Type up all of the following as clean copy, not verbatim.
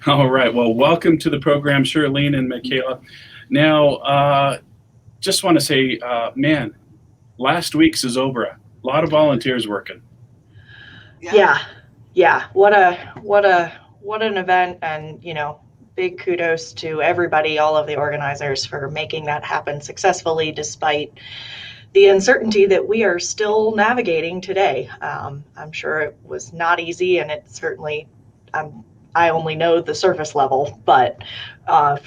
All right. Well, welcome to the program, Shirlene and Michaela. Now, just want to say, man, last week's is over. A lot of volunteers working. Yeah. Yeah. What an event, and big kudos to everybody, all of the organizers, for making that happen successfully despite the uncertainty that we are still navigating today. I'm sure it was not easy, and it certainly, I only know the surface level, but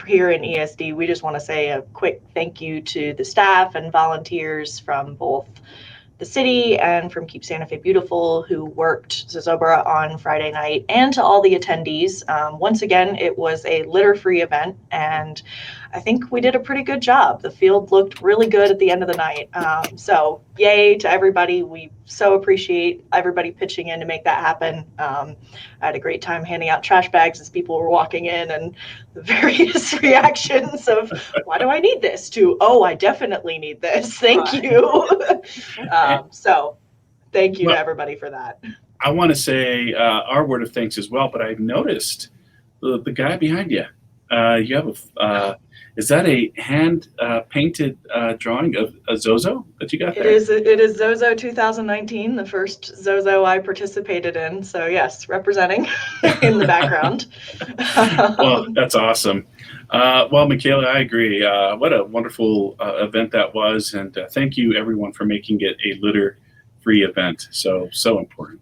here in ESD, we just want to say a quick thank you to the staff and volunteers from both the city and from Keep Santa Fe Beautiful, who worked Zozobra on Friday night, and to all the attendees. Once again, it was a litter-free event, and I think we did a pretty good job. The field looked really good at the end of the night. So yay to everybody. We so appreciate everybody pitching in to make that happen. I had a great time handing out trash bags as people were walking in, and the various reactions of, why do I need this, to, oh, I definitely need this. Thank you. So thank you to everybody for that. I want to say our word of thanks as well, but I've noticed the guy behind you. You have is that a hand painted drawing of a Zozo that you got there? It is Zozo 2019, the first Zozo I participated in. So yes, representing in the background. Well, that's awesome. Well, Michaela, I agree. What a wonderful event that was, and thank you everyone for making it a litter-free event. So important.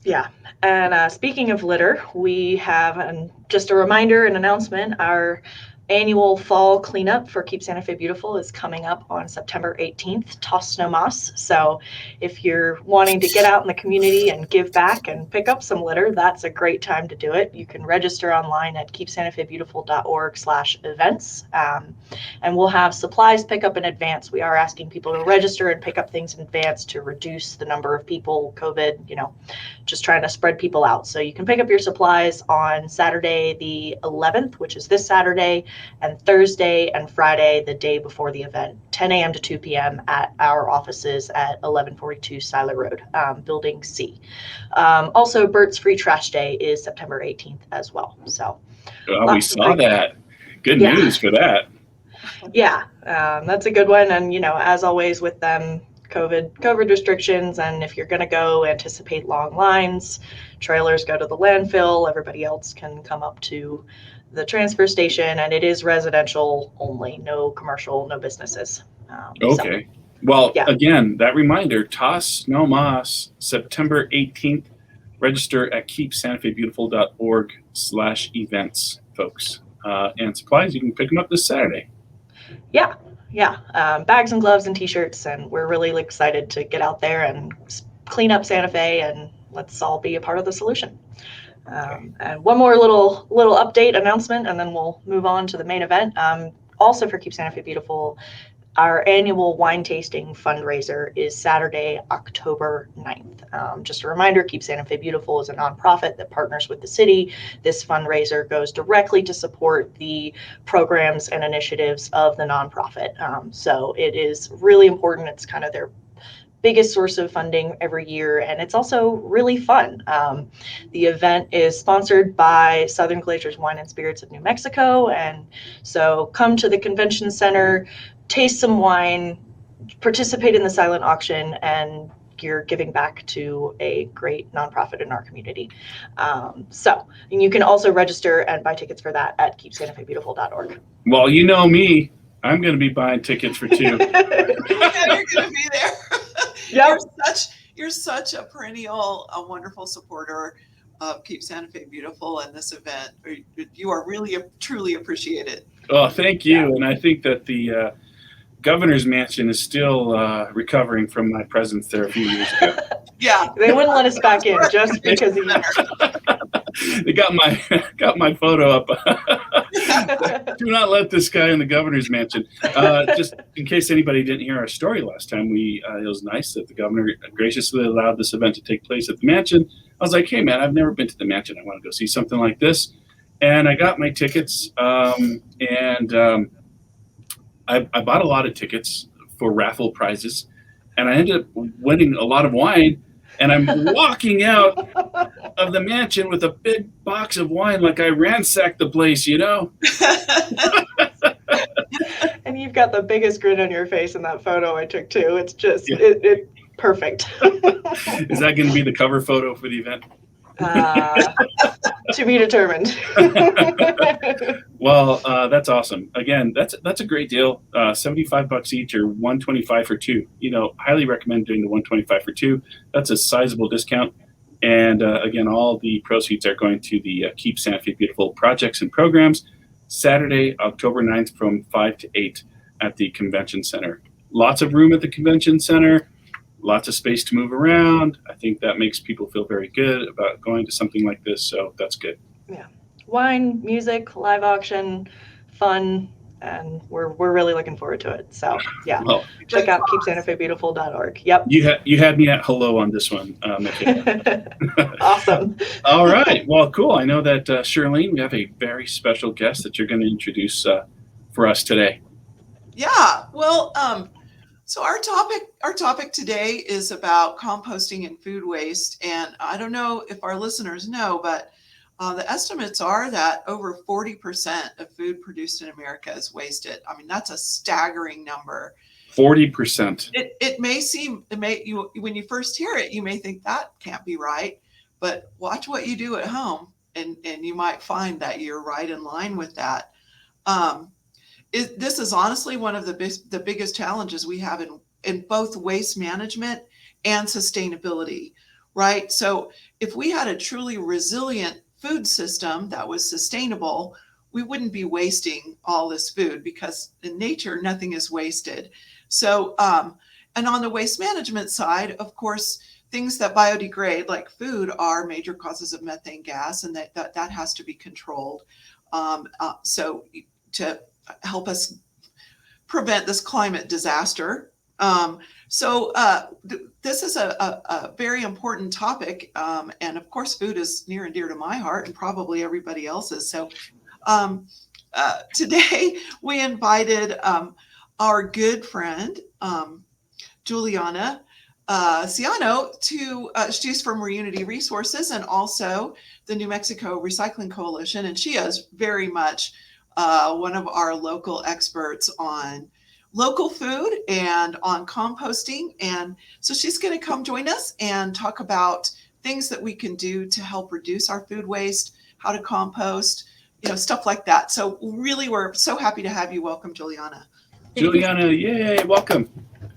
Yeah, and speaking of litter, we have just a reminder, an announcement. Our annual fall cleanup for Keep Santa Fe Beautiful is coming up on September 18th, Toss No Mas. So if you're wanting to get out in the community and give back and pick up some litter, that's a great time to do it. You can register online at keepsantafebeautiful.org/events. And we'll have supplies pick up in advance. We are asking people to register and pick up things in advance to reduce the number of people, COVID, just trying to spread people out. So you can pick up your supplies on Saturday the 11th, which is this Saturday, and Thursday and Friday, the day before the event, 10 a.m. to 2 p.m. at our offices at 1142 Siler Road, Building C. Also, Bert's Free Trash Day is September 18th as well. So we saw that. Good news for that. Yeah, that's a good one. And, as always with them, COVID restrictions, and if you're going to go, anticipate long lines. Trailers go to the landfill. Everybody else can come up to the transfer station, and it is residential only, no commercial, no businesses. Okay. Again, that reminder, Toss No Mas, September 18th. Register at keepsantafebeautiful.org/events, folks. And supplies, you can pick them up this Saturday. Yeah. Bags and gloves and t-shirts, and we're really excited to get out there and clean up Santa Fe, and let's all be a part of the solution. And one more little update announcement, and then we'll move on to the main event. Also for Keep Santa Fe Beautiful, our annual wine tasting fundraiser is Saturday, October 9th. Just a reminder, Keep Santa Fe Beautiful is a nonprofit that partners with the city. This fundraiser goes directly to support the programs and initiatives of the nonprofit. So it is really important. It's kind of their biggest source of funding every year, and it's also really fun. The event is sponsored by Southern Glazers Wine and Spirits of New Mexico, and so come to the convention center, taste some wine, participate in the silent auction, and you're giving back to a great nonprofit in our community. So you can also register and buy tickets for that at keepsantafebeautiful.org. Well, you know me, I'm going to be buying tickets for 2. You're going to be there. Yep. You're such a perennial, a wonderful supporter of Keep Santa Fe Beautiful and this event. You are really truly appreciated. Oh, thank you. Yeah. And I think that the governor's mansion is still recovering from my presence there a few years ago. Yeah, they wouldn't let us back in just because of you. They got my photo up. Do not let this guy in the governor's mansion. Just in case anybody didn't hear our story last time, it was nice that the governor graciously allowed this event to take place at the mansion. I was like, hey man, I've never been to the mansion. I want to go see something like this. And I got my tickets, and I bought a lot of tickets for raffle prizes, and I ended up winning a lot of wine. And I'm walking out of the mansion with a big box of wine like I ransacked the place, you know? And you've got the biggest grin on your face in that photo I took too. It's just, Yeah. it perfect. Is that going to be the cover photo for the event? To be determined. Well, that's awesome. Again, that's a great deal. $75 each or $125 for two. You know, highly recommend doing the $125 for two. That's a sizable discount. And again, all the proceeds are going to the Keep Santa Fe Beautiful projects and programs. Saturday, October 9th from 5 to 8 at the Convention Center. Lots of room at the Convention Center. Lots of space to move around. I think that makes people feel very good about going to something like this. So that's good. Yeah. Wine, music, live auction, fun, and we're really looking forward to it. So yeah, well, check out keepsantafebeautiful.org. Yep. You had me at hello on this one, Michaela. Awesome. All right. Well, cool. I know that Shirlene, we have a very special guest that you're going to introduce for us today. Yeah. Well, so our topic today is about composting and food waste. And I don't know if our listeners know, but the estimates are that over 40% of food produced in America is wasted. I mean, that's a staggering number. 40%. It may seem, when you first hear it, you may think that can't be right, but watch what you do at home and you might find that you're right in line with that. This is honestly one of the biggest challenges we have in both waste management and sustainability, right? So if we had a truly resilient food system that was sustainable, we wouldn't be wasting all this food because in nature, nothing is wasted. So, and on the waste management side, of course, things that biodegrade like food are major causes of methane gas, and that has to be controlled. So to help us prevent this climate disaster. This is a very important topic. And of course, food is near and dear to my heart and probably everybody else's. So today we invited our good friend, Juliana Ciano, she's from Reunity Resources and also the New Mexico Recycling Coalition. And she is very much one of our local experts on local food and on composting. And so she's going to come join us and talk about things that we can do to help reduce our food waste, how to compost, stuff like that. So really, we're so happy to have you. Welcome, Juliana. Juliana, yay, welcome.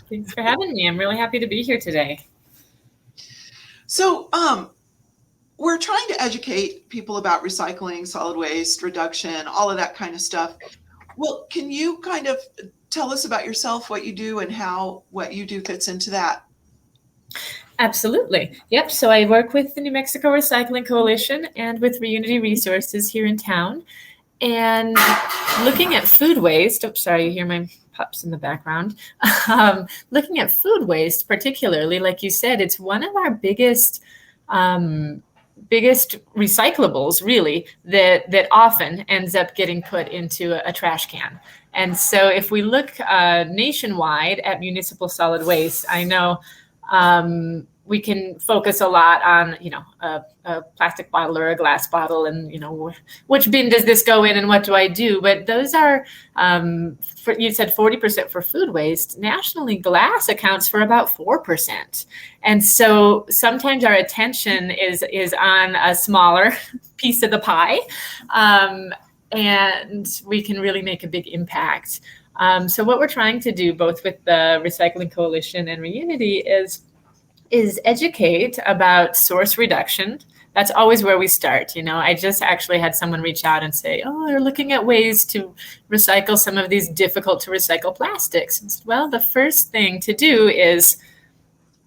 Thanks for having me. I'm really happy to be here today. So we're trying to educate people about recycling, solid waste reduction, all of that kind of stuff. Well, can you kind of tell us about yourself, what you do, and how what you do fits into that? Absolutely. Yep. So I work with the New Mexico Recycling Coalition and with Reunity Resources here in town. And looking at food waste, sorry, you hear my pups in the background. Looking at food waste, particularly, like you said, it's one of our biggest recyclables, really, that often ends up getting put into a trash can. And so if we look nationwide at municipal solid waste, I know we can focus a lot on, a plastic bottle or a glass bottle and, which bin does this go in and what do I do? But those are, you said 40% for food waste. Nationally, glass accounts for about 4%. And so sometimes our attention is on a smaller piece of the pie, and we can really make a big impact. So what we're trying to do, both with the Recycling Coalition and Reunity, is educate about source reduction. That's always where we start. I just actually had someone reach out and say, they're looking at ways to recycle some of these difficult to recycle plastics. And said, well, the first thing to do is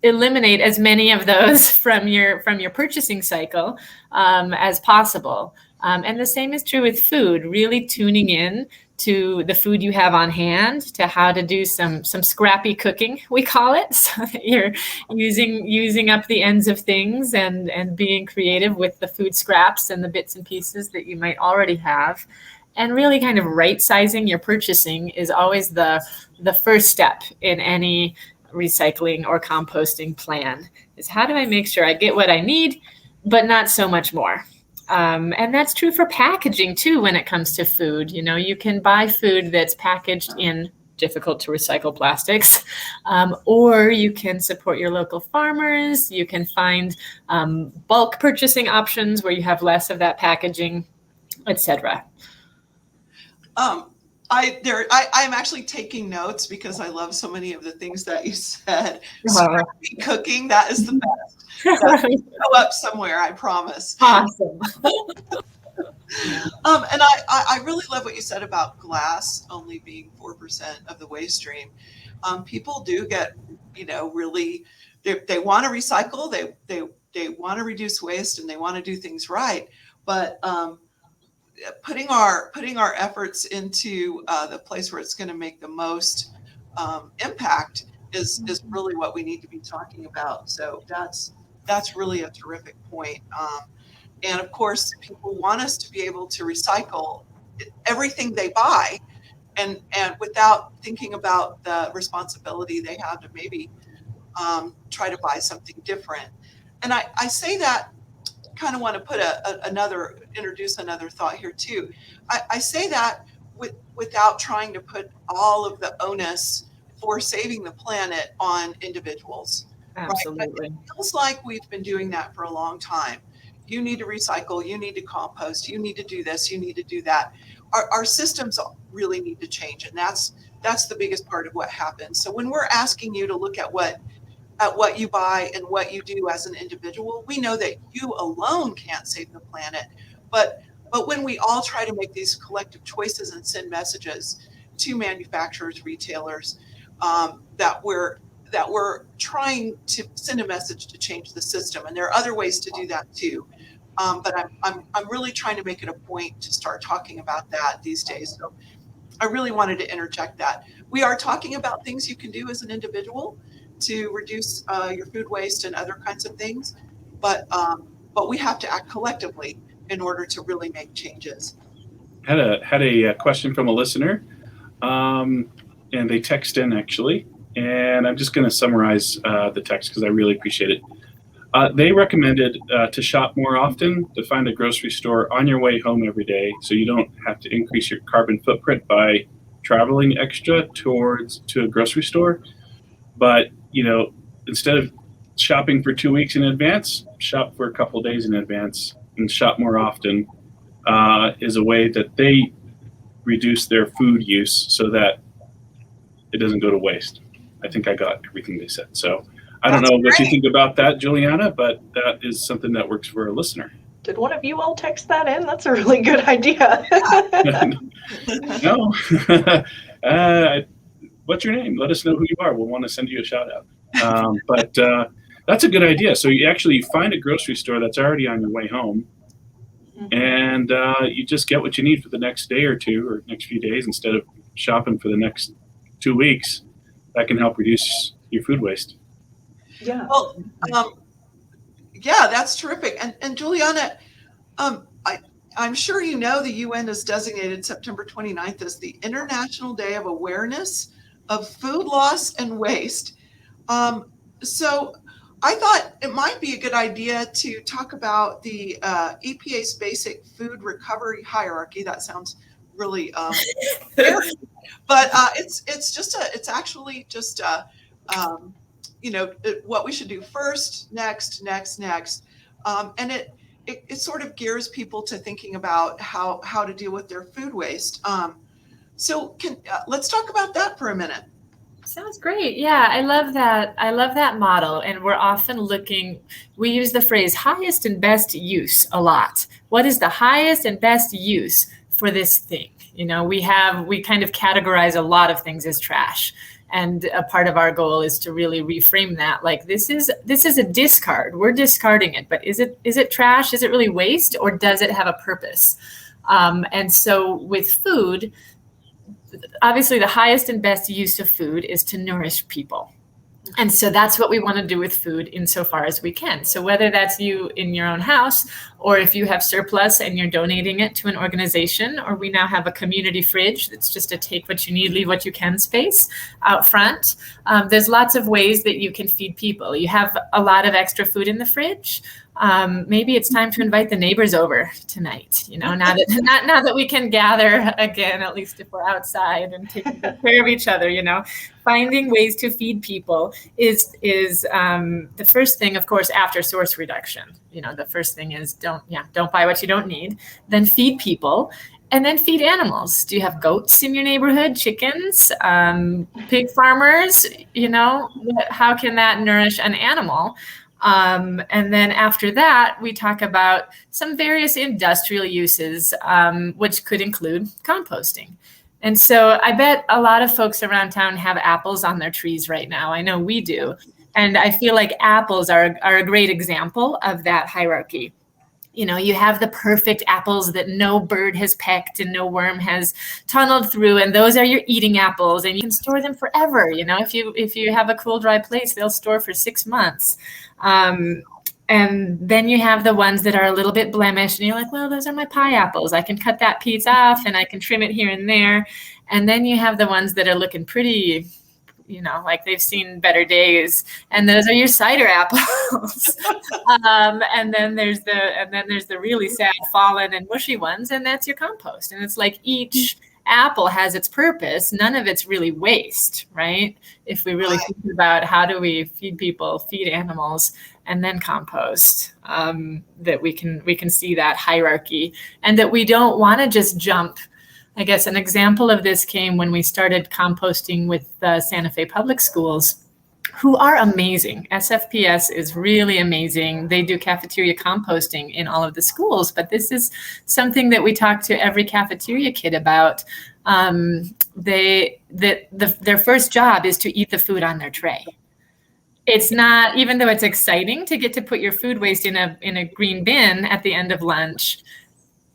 eliminate as many of those from your purchasing cycle as possible. And the same is true with food, really tuning in to the food you have on hand, to how to do some scrappy cooking, we call it. So that you're using up the ends of things and being creative with the food scraps and the bits and pieces that you might already have. And really kind of right-sizing your purchasing is always the first step in any recycling or composting plan, is how do I make sure I get what I need, but not so much more? And that's true for packaging too when it comes to food. You know, you can buy food that's packaged in difficult to recycle plastics, or you can support your local farmers. You can find bulk purchasing options where you have less of that packaging, etc. I'm actually taking notes because I love so many of the things that you said. Scrappy cooking, that is the best. Go up somewhere, I promise. Awesome. And I really love what you said about glass only being 4% of the waste stream. People do get, really, they want to recycle, they want to reduce waste, and they want to do things right. But putting our efforts into the place where it's going to make the most impact is really what we need to be talking about. So that's really a terrific point. And of course, people want us to be able to recycle everything they buy, and without thinking about the responsibility they have to maybe try to buy something different. And I say that, kind of want to put introduce another thought here too. I say that without trying to put all of the onus for saving the planet on individuals. Absolutely. Right? It feels like we've been doing that for a long time. You need to recycle, you need to compost, you need to do this, you need to do that. Our systems really need to change, and that's the biggest part of what happens. So when we're asking you to look at what you buy and what you do as an individual, we know that you alone can't save the planet. But when we all try to make these collective choices and send messages to manufacturers, retailers, that we're trying to send a message to change the system, and there are other ways to do that too. But I'm really trying to make it a point to start talking about that these days. So I really wanted to interject that. We are talking about things you can do as an individual to reduce your food waste and other kinds of things, but we have to act collectively in order to really make changes. Had a question from a listener, and they text in actually, and I'm just going to summarize the text because I really appreciate it. They recommended to shop more often, to find a grocery store on your way home every day, so you don't have to increase your carbon footprint by traveling extra to a grocery store. But instead of shopping for 2 weeks in advance, shop for a couple of days in advance, and shop more often is a way that they reduce their food use so that it doesn't go to waste. I think I got everything they said. So I don't know what you think about that, Juliana, but that is something that works for a listener. Did one of you all text that in? That's a really good idea. No. What's your name? Let us know who you are. We'll want to send you a shout out. But that's a good idea. So you actually find a grocery store that's already on your way home, and you just get what you need for the next day or two or next few days instead of shopping for the next 2 weeks. That can help reduce your food waste. Yeah. Well, yeah, that's terrific. And Juliana, I'm sure you know the UN has designated September 29th as the International Day of Awareness of Food Loss and Waste. So I thought it might be a good idea to talk about the EPA's basic food recovery hierarchy. That sounds really scary, but it's actually just what we should do first, next, and it sort of gears people to thinking about how to deal with their food waste. So let's talk about that for a minute. Sounds great. Yeah, I love that. I love that model. And we're often we use the phrase highest and best use a lot. What is the highest and best use for this thing? We kind of categorize a lot of things as trash. And a part of our goal is to really reframe that. Like this is a discard. We're discarding it, but is it trash? Is it really waste, or does it have a purpose? And so with food, obviously the highest and best use of food is to nourish people. And so that's what we want to do with food insofar as we can. So whether that's you in your own house or if you have surplus and you're donating it to an organization, or we now have a community fridge that's just a take what you need, leave what you can space out front. There's lots of ways that you can feed people. You have a lot of extra food in the fridge. Maybe it's time to invite the neighbors over tonight, now that we can gather again, at least if we're outside and taking good care of each other, finding ways to feed people is the first thing, of course, after source reduction. The first thing is don't buy what you don't need, then feed people. And then feed animals. Do you have goats in your neighborhood, chickens, pig farmers? How can that nourish an animal? And then after that, we talk about some various industrial uses, which could include composting. And so I bet a lot of folks around town have apples on their trees right now. I know we do. And I feel like apples are a great example of that hierarchy. You have the perfect apples that no bird has pecked and no worm has tunneled through, and those are your eating apples, and you can store them forever. If you have a cool, dry place, they'll store for 6 months. And then you have the ones that are a little bit blemished, and you're like, well, those are my pie apples. I can cut that piece off and I can trim it here and there. And then you have the ones that are looking pretty, like they've seen better days, and those are your cider apples. And then there's the really sad, fallen and mushy ones, and that's your compost. And it's like each apple has its purpose. None of it's really waste, right? If we really think about how do we feed people, feed animals, and then compost, that we can see that hierarchy, and that we don't want to just jump. I guess an example of this came when we started composting with Santa Fe Public Schools, who are amazing. SFPS is really amazing. They do cafeteria composting in all of the schools, but this is something that we talk to every cafeteria kid about. Their first job is to eat the food on their tray. It's not, even though it's exciting to get to put your food waste in a green bin at the end of lunch,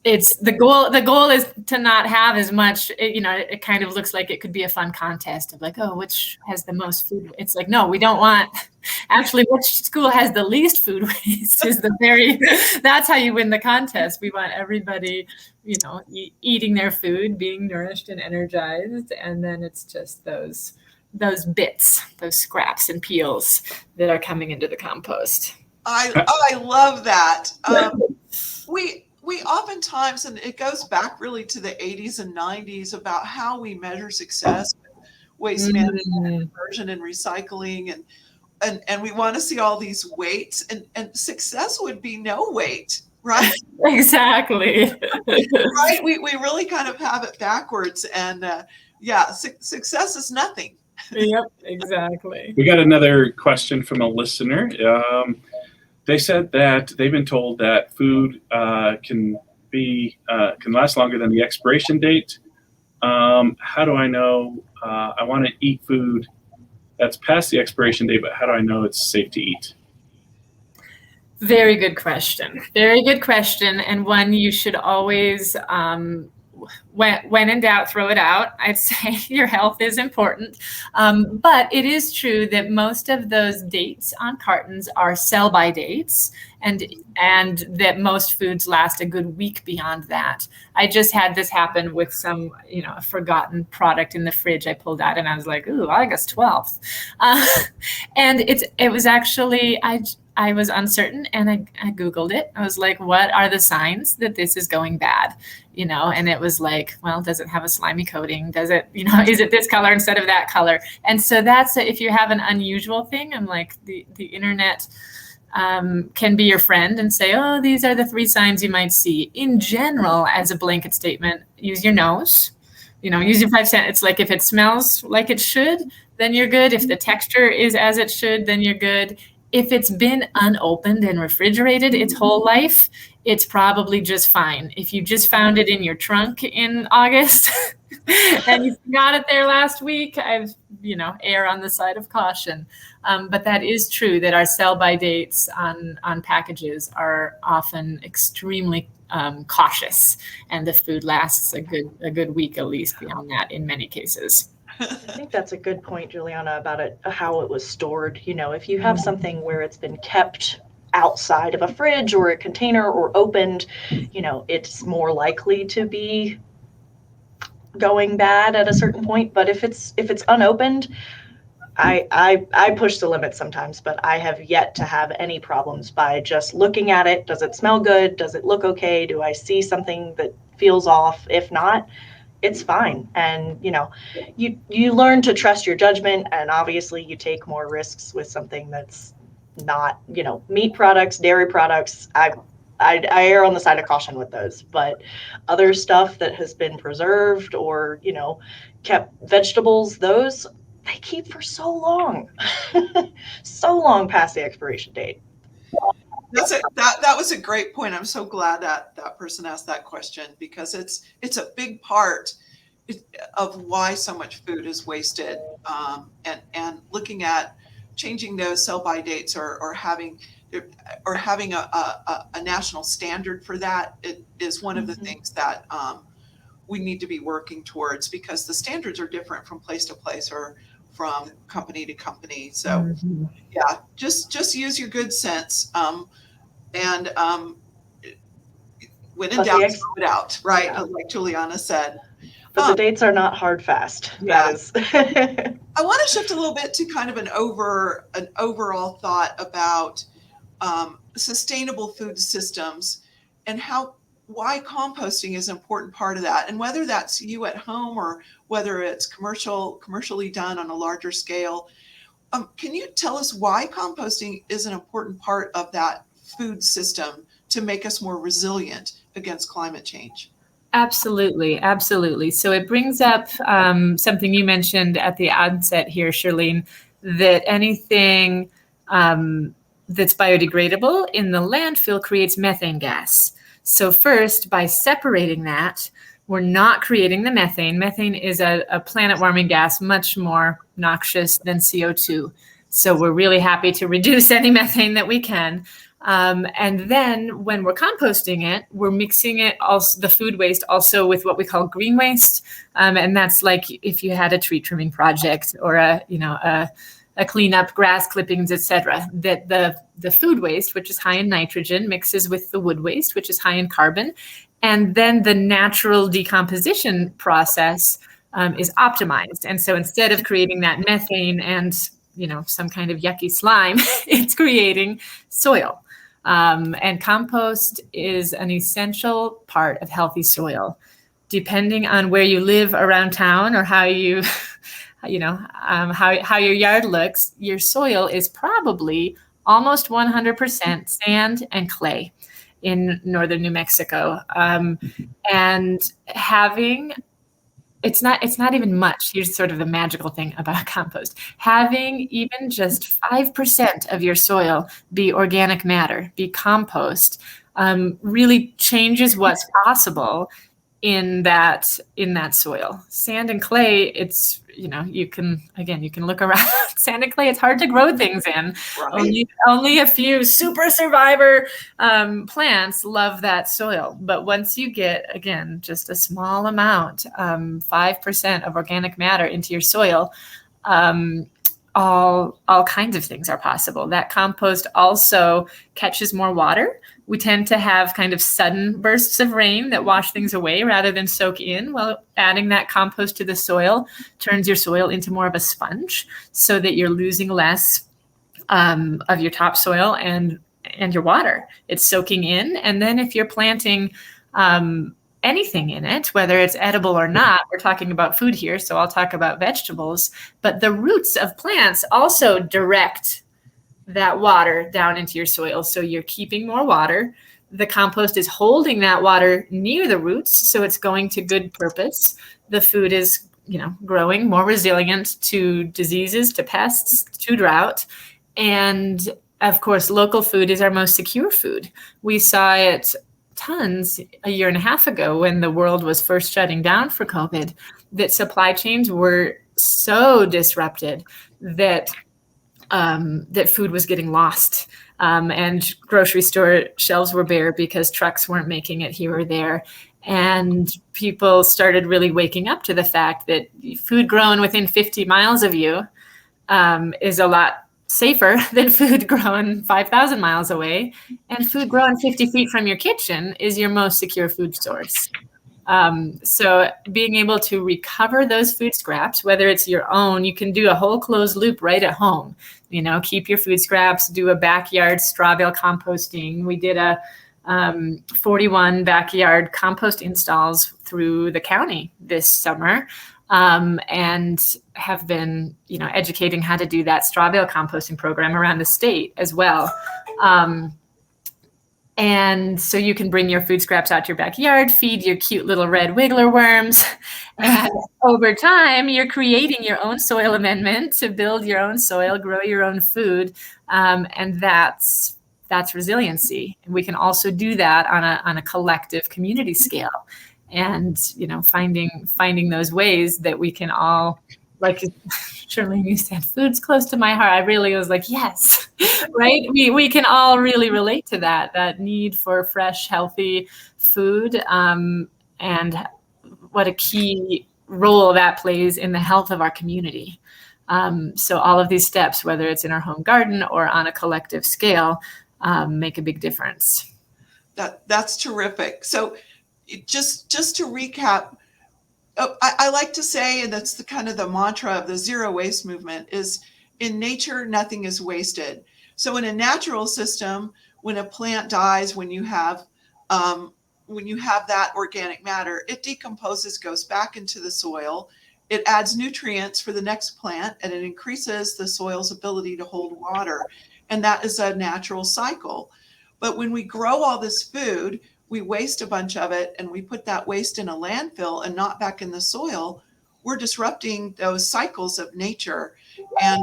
it's the goal is to not have as much, it kind of looks like it could be a fun contest of like, oh, which has the most food. It's like, no, we don't want, actually, which school has the least food waste is that's how you win the contest. We want everybody, eating their food, being nourished and energized. And then it's just those bits, those scraps and peels that are coming into the compost. I love that. We oftentimes, and it goes back really to the 80s and 90s, about how we measure success with waste management, conversion, and recycling, and we want to see all these weights, and success would be no weight, right? Exactly. Right? We really kind of have it backwards, and success is nothing. Yep, exactly. We got another question from a listener. They said that they've been told that food can last longer than the expiration date. How do I know I want to eat food that's past the expiration date, but how do I know it's safe to eat? Very good question. Very good question, and one you should always when in doubt, throw it out. I'd say your health is important. But it is true that most of those dates on cartons are sell-by dates, and that most foods last a good week beyond that. I just had this happen with some, a forgotten product in the fridge I pulled out, and I was like, ooh, August 12th. And it was actually, I was uncertain, and I Googled it. I was like, what are the signs that this is going bad? And it was like, well, does it have a slimy coating? Does it, is it this color instead of that color? And so that's, if you have an unusual thing, I'm like, the internet can be your friend and say, oh, these are the 3 signs you might see. In general, as a blanket statement, use your nose, use your 5 cents. It's like, if it smells like it should, then you're good. If the texture is as it should, then you're good. If it's been unopened and refrigerated its whole life, it's probably just fine. If you just found it in your trunk in August and you got it there last week, I've, err on the side of caution. But that is true that our sell-by dates on packages are often extremely cautious, and the food lasts a good week at least beyond that in many cases. I think that's a good point, Juliana, about how it was stored. If you have something where it's been kept outside of a fridge or a container or opened, it's more likely to be going bad at a certain point. But if it's unopened, I push the limit sometimes, but I have yet to have any problems by just looking at it. Does it smell good? Does it look okay? Do I see something that feels off? If not, it's fine. And you learn to trust your judgment, and obviously you take more risks with something that's not, meat products, dairy products. I err on the side of caution with those, but other stuff that has been preserved or kept, vegetables, those they keep for so long, so long past the expiration date. That was a great point. I'm so glad that person asked that question, because it's a big part of why so much food is wasted. And looking at changing those sell-by dates or having a national standard for that, it is one of the things that we need to be working towards, because the standards are different from place to place or from company to company. So yeah, just use your good sense. And when in doubt, throw it out, right? Yeah. Like Juliana said. But the dates are not hard fast. Yeah. That is. I want to shift a little bit to kind of an overall thought about sustainable food systems and why composting is an important part of that, and whether that's you at home or whether it's commercially done on a larger scale. Can you tell us why composting is an important part of that food system to make us more resilient against climate change? Absolutely. Absolutely. So it brings up something you mentioned at the onset here, Shirlene, that anything that's biodegradable in the landfill creates methane gas. So first, by separating that, we're not creating the methane. Methane is a planet warming gas, much more noxious than CO2. So we're really happy to reduce any methane that we can. And then when we're composting it, we're mixing it also, the food waste, also with what we call green waste. And that's like if you had a tree trimming project or a cleanup, grass clippings, etc. That the food waste, which is high in nitrogen, mixes with the wood waste, which is high in carbon. And then the natural decomposition process is optimized. And so instead of creating that methane and some kind of yucky slime, it's creating soil. And compost is an essential part of healthy soil. Depending on where you live around town or how you, how your yard looks, your soil is probably almost 100% sand and clay in northern New Mexico. And having it's not even much. Here's sort of the magical thing about compost. Having even just 5% of your soil be organic matter, be compost, really changes what's possible in that soil. Sand and clay, it's, you can look around. Sand and clay, it's hard to grow things in. Right. Only a few super survivor plants love that soil. But once you get, again, just a small amount, 5% of organic matter into your soil, all kinds of things are possible. That compost also catches more water. We tend to have kind of sudden bursts of rain that wash things away rather than soak in. Well, adding that compost to the soil turns your soil into more of a sponge so that you're losing less of your topsoil and your water. It's soaking in. And then if you're planting anything in it, whether it's edible or not, we're talking about food here, so I'll talk about vegetables, but the roots of plants also direct that water down into your soil. So you're keeping more water. The compost is holding that water near the roots, so it's going to good purpose. The food is, growing more resilient to diseases, to pests, to drought. And of course, local food is our most secure food. We saw it tons a year and a half ago when the world was first shutting down for COVID, that supply chains were so disrupted that that food was getting lost, and grocery store shelves were bare because trucks weren't making it here or there. And people started really waking up to the fact that food grown within 50 miles of you is a lot safer than food grown 5,000 miles away. And food grown 50 feet from your kitchen is your most secure food source. So being able to recover those food scraps, whether it's your own, you can do a whole closed loop right at home. Keep your food scraps, do a backyard straw bale composting. We did a 41 backyard compost installs through the county this summer, and have been, educating how to do that straw bale composting program around the state as well. And so you can bring your food scraps out to your backyard, feed your cute little red wiggler worms. And over time, you're creating your own soil amendment to build your own soil, grow your own food. And that's resiliency. And we can also do that on a collective community scale. And, finding those ways that we can all, like Charlene, you said, food's close to my heart. I really was like, yes, right? We can all really relate to that need for fresh, healthy food, and what a key role that plays in the health of our community. So all of these steps, whether it's in our home garden or on a collective scale, make a big difference. That's terrific. So just to recap, I like to say, and that's the kind of the mantra of the zero waste movement, is in nature, nothing is wasted. So in a natural system, when a plant dies, when you have that organic matter, it decomposes, goes back into the soil. It adds nutrients for the next plant, and it increases the soil's ability to hold water. And that is a natural cycle. But when we grow all this food, we waste a bunch of it, and we put that waste in a landfill and not back in the soil, we're disrupting those cycles of nature, and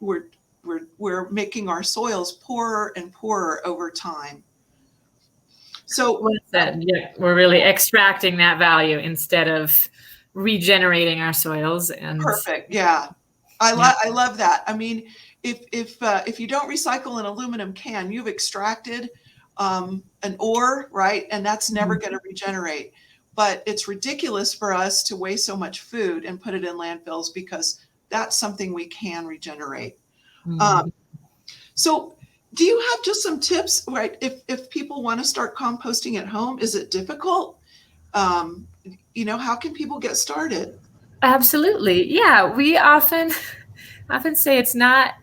we're making our soils poorer and poorer over time. So well said. Yeah, we're really extracting that value instead of regenerating our soils. And perfect. Yeah. I love that. I mean, if you don't recycle an aluminum can, you've extracted an ore, right? And that's never going to regenerate. But it's ridiculous for us to waste so much food and put it in landfills, because that's something we can regenerate. So do you have just some tips, right? If people want to start composting at home, is it difficult? How can people get started? Absolutely. Yeah. We often say it's not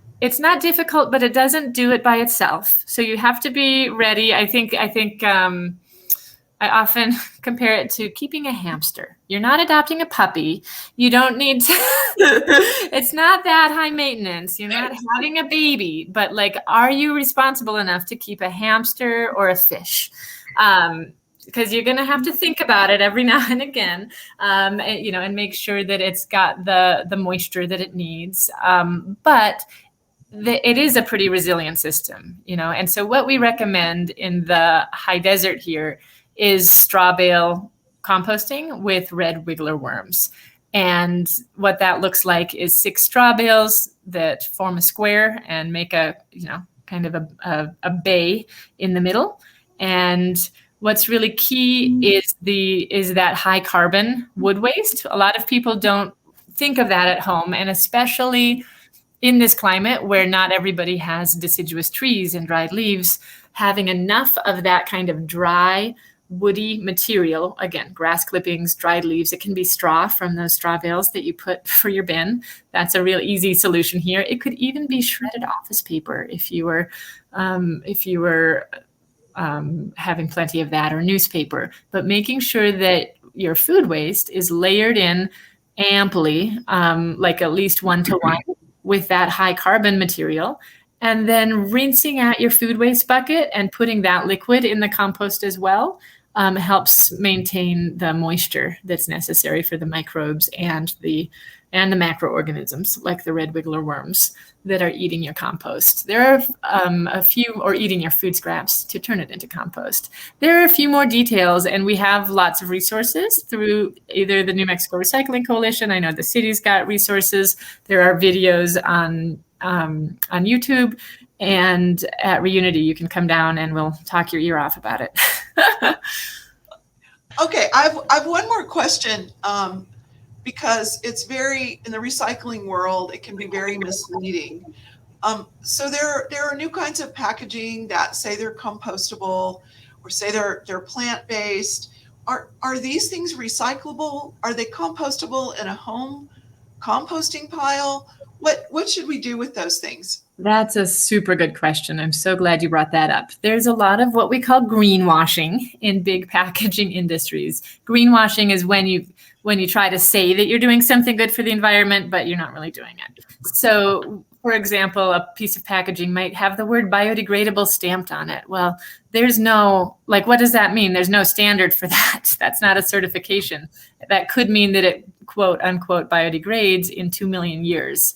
difficult, but it doesn't do it by itself. So you have to be ready. I think I often compare it to keeping a hamster. You're not adopting a puppy. You don't need to, it's not that high maintenance. You're not having a baby, but are you responsible enough to keep a hamster or a fish? Because you're going to have to think about it every now and again, and make sure that it's got the moisture that it needs. But it is a pretty resilient system, and so what we recommend in the high desert here is straw bale composting with red wiggler worms. And what that looks like is 6 straw bales that form a square and make a, kind of a bay in the middle. And what's really key is that high carbon wood waste. A lot of people don't think of that at home, and especially in this climate where not everybody has deciduous trees and dried leaves, having enough of that kind of dry, woody material, again, grass clippings, dried leaves, it can be straw from those straw bales that you put for your bin. That's a real easy solution here. It could even be shredded office paper if you were having plenty of that, or newspaper, but making sure that your food waste is layered in amply, at least 1-to-1 with that high carbon material, and then rinsing out your food waste bucket and putting that liquid in the compost as well helps maintain the moisture that's necessary for the microbes and the macroorganisms like the red wiggler worms that are eating your compost. There are a few, or eating your food scraps to turn it into compost. There are a few more details, and we have lots of resources through either the New Mexico Recycling Coalition. I know the city's got resources. There are videos on YouTube, and at Reunity, you can come down and we'll talk your ear off about it. Okay, I've one more question, because it's in the recycling world, it can be very misleading. So there are new kinds of packaging that say they're compostable or say they're plant-based. Are these things recyclable? Are they compostable in a home composting pile? What should we do with those things? That's a super good question. I'm so glad you brought that up. There's a lot of what we call greenwashing in big packaging industries. Greenwashing is when you try to say that you're doing something good for the environment, but you're not really doing it. So, for example, a piece of packaging might have the word biodegradable stamped on it. Well, there's no, like, what does that mean? There's no standard for that. That's not a certification. That could mean that it, quote unquote, biodegrades in 2 million years.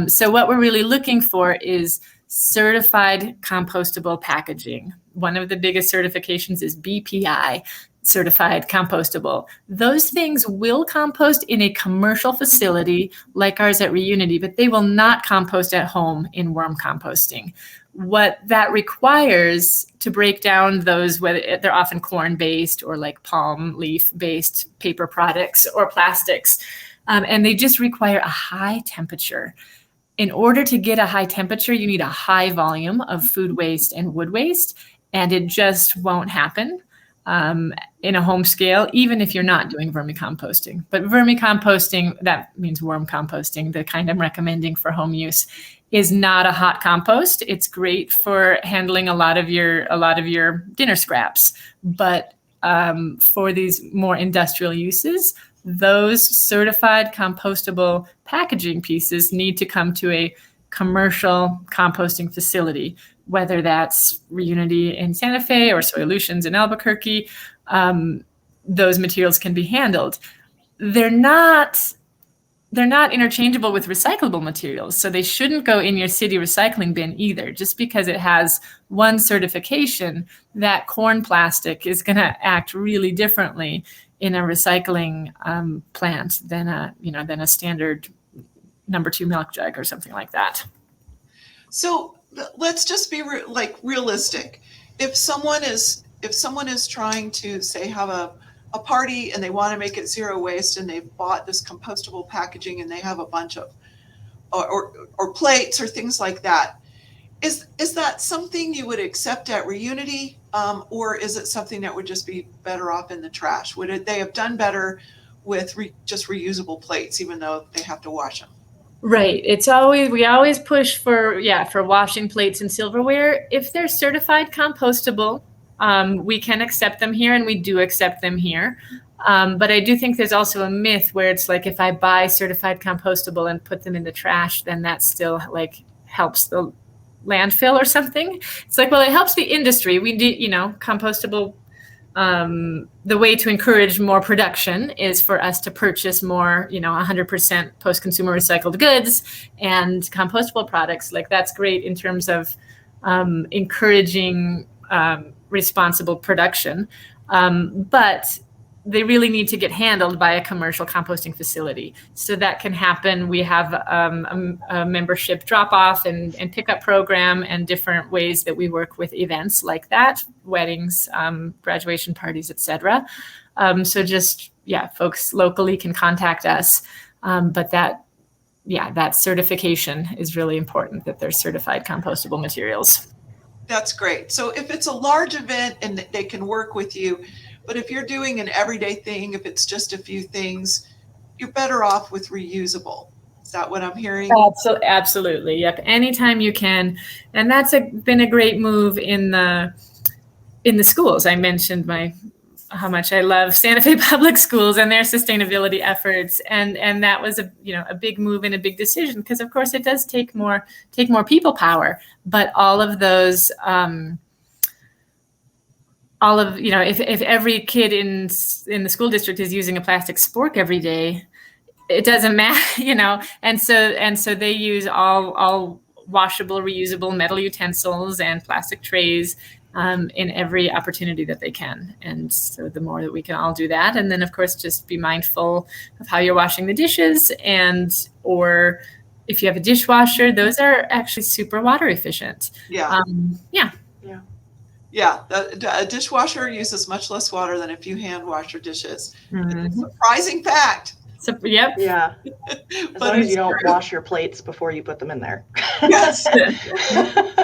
So what we're really looking for is certified compostable packaging. One of the biggest certifications is BPI, certified compostable. Those things will compost in a commercial facility like ours at Reunity, but they will not compost at home in worm composting. What that requires to break down those, whether they're often corn-based or like palm leaf-based paper products or plastics, and they just require a high temperature. In order to get a high temperature, you need a high volume of food waste and wood waste, and it just won't happen in a home scale, even if you're not doing vermicomposting. But vermicomposting, that means worm composting, the kind I'm recommending for home use, is not a hot compost. It's great for handling a lot of your dinner scraps, but for these more industrial uses, those certified compostable packaging pieces need to come to a commercial composting facility, whether that's Reunity in Santa Fe or Solutions in Albuquerque. Those materials can be handled. They're not interchangeable with recyclable materials, so they shouldn't go in your city recycling bin either. Just because it has one certification, that corn plastic is going to act really differently in a recycling plant than a standard number 2 milk jug or something like that. So let's just be realistic. If someone is trying to, say, have a party and they want to make it zero waste, and they've bought this compostable packaging and they have a bunch of or plates or things like that, is that something you would accept at Reunity, or is it something that would just be better off in the trash? Would they have done better with just reusable plates, even though they have to wash them? Right. We always push for washing plates and silverware. If they're certified compostable, we can accept them here, and we do accept them here. But I do think there's also a myth where it's like, if I buy certified compostable and put them in the trash, then that still like helps the landfill or something. It's like, well, it helps the industry. We do, compostable. The way to encourage more production is for us to purchase more, 100% post-consumer recycled goods and compostable products. Like, that's great in terms of encouraging responsible production. But they really need to get handled by a commercial composting facility. So that can happen. We have a membership drop-off and pickup program, and different ways that we work with events like that, weddings, graduation parties, etc. So just, folks locally can contact us. But that certification is really important, that they're certified compostable materials. That's great. So if it's a large event and they can work with you, but if you're doing an everyday thing, if it's just a few things, you're better off with reusable. Is that what I'm hearing? Absolutely. Yep. Anytime you can. And that's been a great move in the schools. I mentioned how much I love Santa Fe Public Schools and their sustainability efforts. And that was a big move and a big decision, because of course it does take more people power, but all of those, if every kid in the school district is using a plastic spork every day, it doesn't matter, and so they use all washable, reusable metal utensils and plastic trays in every opportunity that they can. And so the more that we can all do that, and then of course just be mindful of how you're washing the dishes, or if you have a dishwasher, those are actually super water efficient. A dishwasher uses much less water than if you hand wash your dishes. Mm-hmm. It's a surprising fact. So, yep. Yeah. As long as you don't wash your plates before you put them in there. Yes.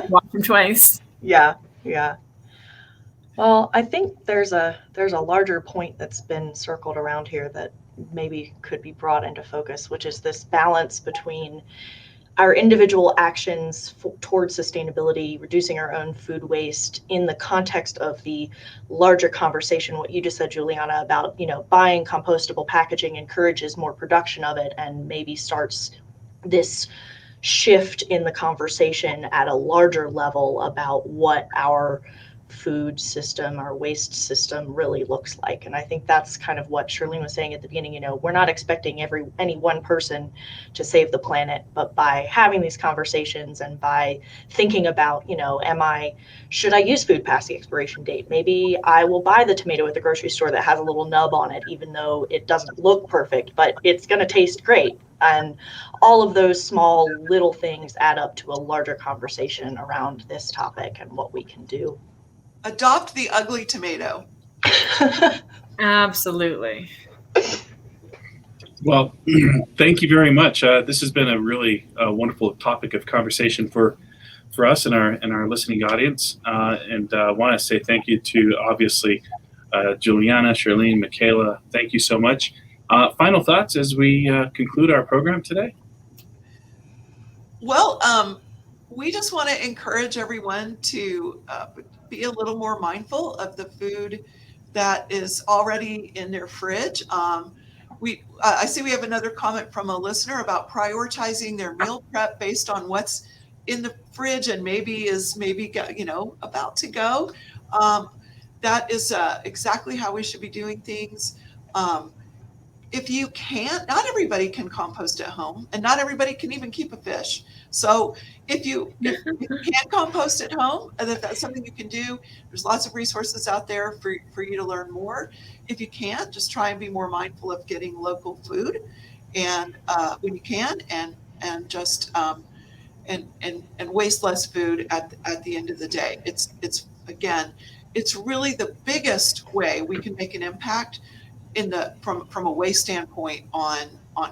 Wash them twice. Yeah, yeah. Well, I think there's a larger point that's been circled around here that maybe could be brought into focus, which is this balance between our individual actions towards sustainability, reducing our own food waste in the context of the larger conversation. What you just said, Juliana, about, you know, buying compostable packaging encourages more production of it and maybe starts this shift in the conversation at a larger level about what our food system, our waste system really looks like. And I think that's kind of what Shirlene was saying at the beginning. You know, we're not expecting any one person to save the planet, but by having these conversations and by thinking about, you know, should I use food past the expiration date? Maybe I will buy the tomato at the grocery store that has a little nub on it, even though it doesn't look perfect, but it's going to taste great. And all of those small little things add up to a larger conversation around this topic and what we can do. Adopt the ugly tomato. Absolutely. Well, thank you very much. This has been a really wonderful topic of conversation for us and our listening audience. And I want to say thank you to, obviously, Juliana, Shirlene, Michaela. Thank you so much. Final thoughts as we conclude our program today? Well, we just want to encourage everyone to be a little more mindful of the food that is already in their fridge. I see we have another comment from a listener about prioritizing their meal prep based on what's in the fridge and maybe about to go. That is exactly how we should be doing things. If you can't, not everybody can compost at home, and not everybody can even keep a fish. So if you can't compost at home, and if that's something you can do, there's lots of resources out there for you to learn more. If you can't, just try and be more mindful of getting local food, and when you can, and just and waste less food at the end of the day. It's really the biggest way we can make an impact from a waste standpoint on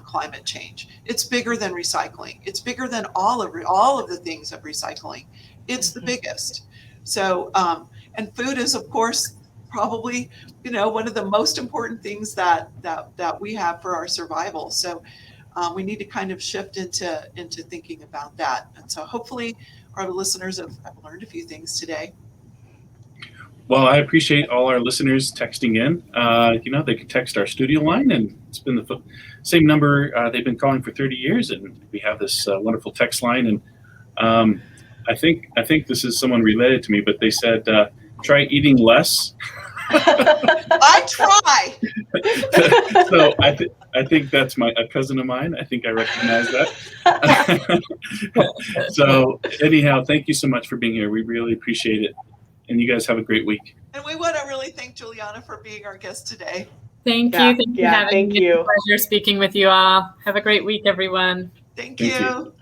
climate change. It's bigger than recycling. It's bigger than all of the things of recycling. It's the biggest. So and food is, of course, probably one of the most important things that we have for our survival. So we need to kind of shift into thinking about that. And so hopefully our listeners have learned a few things today. Well, I appreciate all our listeners texting in. They can text our studio line, and it's been the same number they've been calling for 30 years, and we have this wonderful text line. And I think this is someone related to me, but they said, try eating less. I try. So I think that's a cousin of mine. I think I recognize that. So anyhow, thank you so much for being here. We really appreciate it. And you guys have a great week. And we want to really thank Juliana for being our guest today. Thank you. Thank you for having me. Thank you. It's a pleasure speaking with you all. Have a great week, everyone. Thank you.